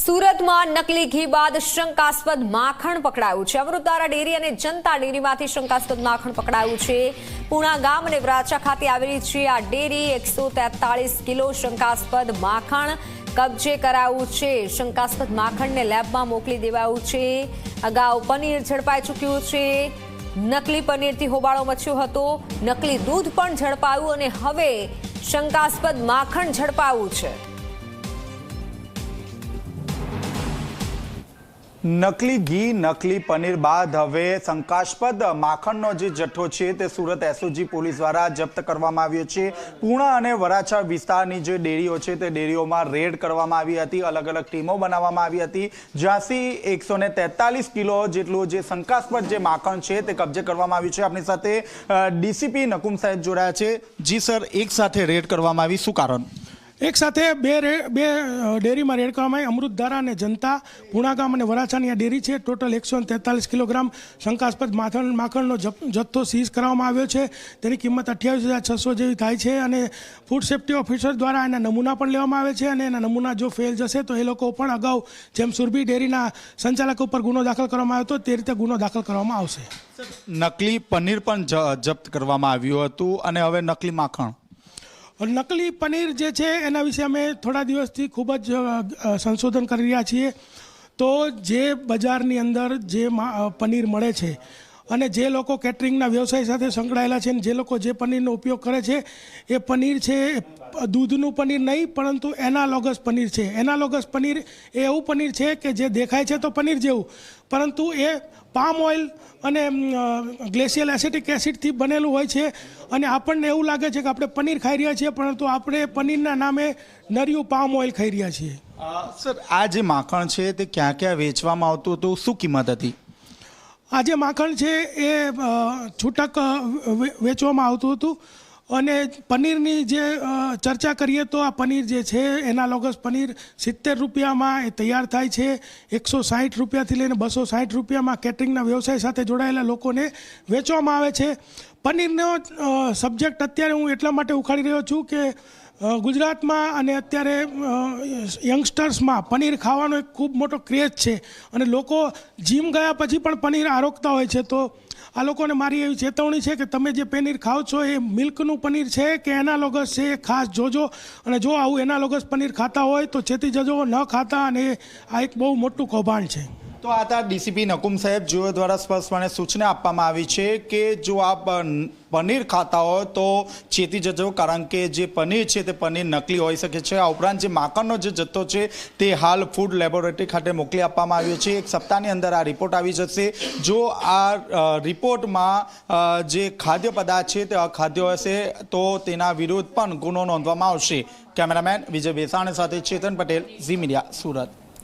સુરતમાં નકલી ઘી બાદ શંકાસ્પદ માખણ પકડાયું છે। અમૃતધારા ડેરી અને જનતા ડેરીમાંથી શંકાસ્પદ માખણ પકડાયું છે। પૂણા ગામ અને વરાછા ખાતે આવેલી છે આ ડેરી। 143 કિલો શંકાસ્પદ માખણ કબજે કરાયું છે। શંકાસ્પદ માખણને લેબમાં મોકલી દેવાયું છે। અગાઉ પનીર ઝડપાઈ ચૂક્યું છે। નકલી પનીરથી હોબાળો મચ્યો હતો। નકલી દૂધ પણ ઝડપાયું અને હવે શંકાસ્પદ માખણ ઝડપાયું છે। નકલી ઘી નકલી પનીર બાદ હવે શંકાસ્પદ માખણનો જે જથ્થો છે તે સુરત એસઓજી પોલીસ દ્વારા જપ્ત કરવામાં આવ્યો છે। પૂણા અને વરાછા વિસ્તારની જે ડેરીઓ છે તે ડેરીઓમાં રેડ કરવામાં આવી હતી। અલગ અલગ ટીમો બનાવવામાં આવી હતી, જ્યાંથી 143 કિલો જેટલું જે શંકાસ્પદ જે માખણ છે તે કબજે કરવામાં આવ્યું છે। આપણી સાથે ડીસીપી નકુમ સાહેબ જોડાયા છે। જી સર, એક સાથે રેડ કરવામાં આવી, શું કારણ? એક સાથે બે ડેરીમાં રેડ કરવામાં આવી। અમૃતધારા અને જનતા પૂણા ગામ અને વરાછાની આ ડેરી છે। ટોટલ 143 કિલોગ્રામ શંકાસ્પદ માખણનો જથ્થો સીઝ કરવામાં આવ્યો છે। તેની કિંમત 28,600 જેવી થાય છે અને ફૂડ સેફ્ટી ઓફિસર દ્વારા એના નમૂના પણ લેવામાં આવે છે અને એના નમૂના જો ફેલ જશે તો એ લોકો પણ અગાઉ જેમ સુરભી ડેરીના સંચાલક ઉપર ગુનો દાખલ કરવામાં આવ્યો હતો તે રીતે ગુનો દાખલ કરવામાં આવશે। નકલી પનીર પણ જપ્ત કરવામાં આવ્યું હતું અને હવે નકલી માખણ, નકલી પનીર જે છે એના વિશે અમે થોડા દિવસથી ખૂબ જ સંશોધન કરી રહ્યા છીએ। તો જે બજારની અંદર જે પનીર મળે છે અને જે લોકો કેટરિંગના વ્યવસાય સાથે સંકળાયેલા છે અને જે લોકો જે પનીરનો ઉપયોગ કરે છે એ પનીર છે દૂધનું પનીર નહીં પરંતુ એનાલોગસ પનીર છે। એનાલોગસ પનીર એ એવું પનીર છે કે જે દેખાય છે તો પનીર જેવું, પરંતુ એ પામ ઓઇલ અને ગ્લેશિયલ એસિટિક એસિડથી બનેલું હોય છે અને આપણને એવું લાગે છે કે આપણે પનીર ખાઈ રહ્યા છીએ, પરંતુ આપણે પનીરના નામે નરિયું પામ ઓઇલ ખાઈ રહ્યા છીએ। સર, આ જે માખણ છે તે ક્યાં ક્યાં વેચવામાં આવતું હતું, શું કિંમત હતી? આ જે માખણ છે એ છૂટક વેચવામાં આવતું હતું અને પનીરની જે ચર્ચા કરીએ તો આ પનીર જે છે એનાલોગસ પનીર 70 રૂપિયામાં એ તૈયાર થાય છે। 160 રૂપિયાથી લઈને 260 રૂપિયામાં કેટરિંગના વ્યવસાય સાથે જોડાયેલા લોકોને વેચવામાં આવે છે। પનીરનો સબ્જેક્ટ અત્યારે હું એટલા માટે ઉખાડી રહ્યો છું કે ગુજરાતમાં અને અત્યારે યંગસ્ટર્સમાં પનીર ખાવાનો એક ખૂબ મોટો ક્રેઝ છે અને લોકો જીમ ગયા પછી પણ પનીર આરોગતા હોય છે। તો આ લોકોને મારી એવી ચેતવણી છે કે તમે જે પનીર ખાઓ છો એ મિલ્કનું પનીર છે કે એનાલોગસ છે એ ખાસ જોજો અને જો આવું એનાલોગસ પનીર ખાતા હોય તો ચેતી જજો, ન ખાતા, અને આ એક બહુ મોટું કૌભાંડ છે। તો આ હતા ડીસીપી નકુમ સાહેબ જેઓ દ્વારા સ્પષ્ટપણે સૂચના આપવામાં આવી છે કે જો આપ પનીર ખાતા હોય તો ચેતી જજો, કારણ કે જે પનીર છે તે પનીર નકલી હોઈ શકે છે। આ ઉપરાંત જે માખણનો જે જથ્થો છે તે હાલ ફૂડ લેબોરેટરી ખાતે મોકલી આપવામાં આવ્યો છે। 1 સપ્તાહની અંદર આ રિપોર્ટ આવી જશે। જો આ રિપોર્ટમાં જે ખાદ્ય પદાર્થ છે તે અખાદ્ય હશે તો તેના વિરુદ્ધ પણ ગુનો નોંધવામાં આવશે। કેમેરામેન વિજય બેસાણી સાથે ચેતન પટેલ, ઝી મીડિયા, સુરત।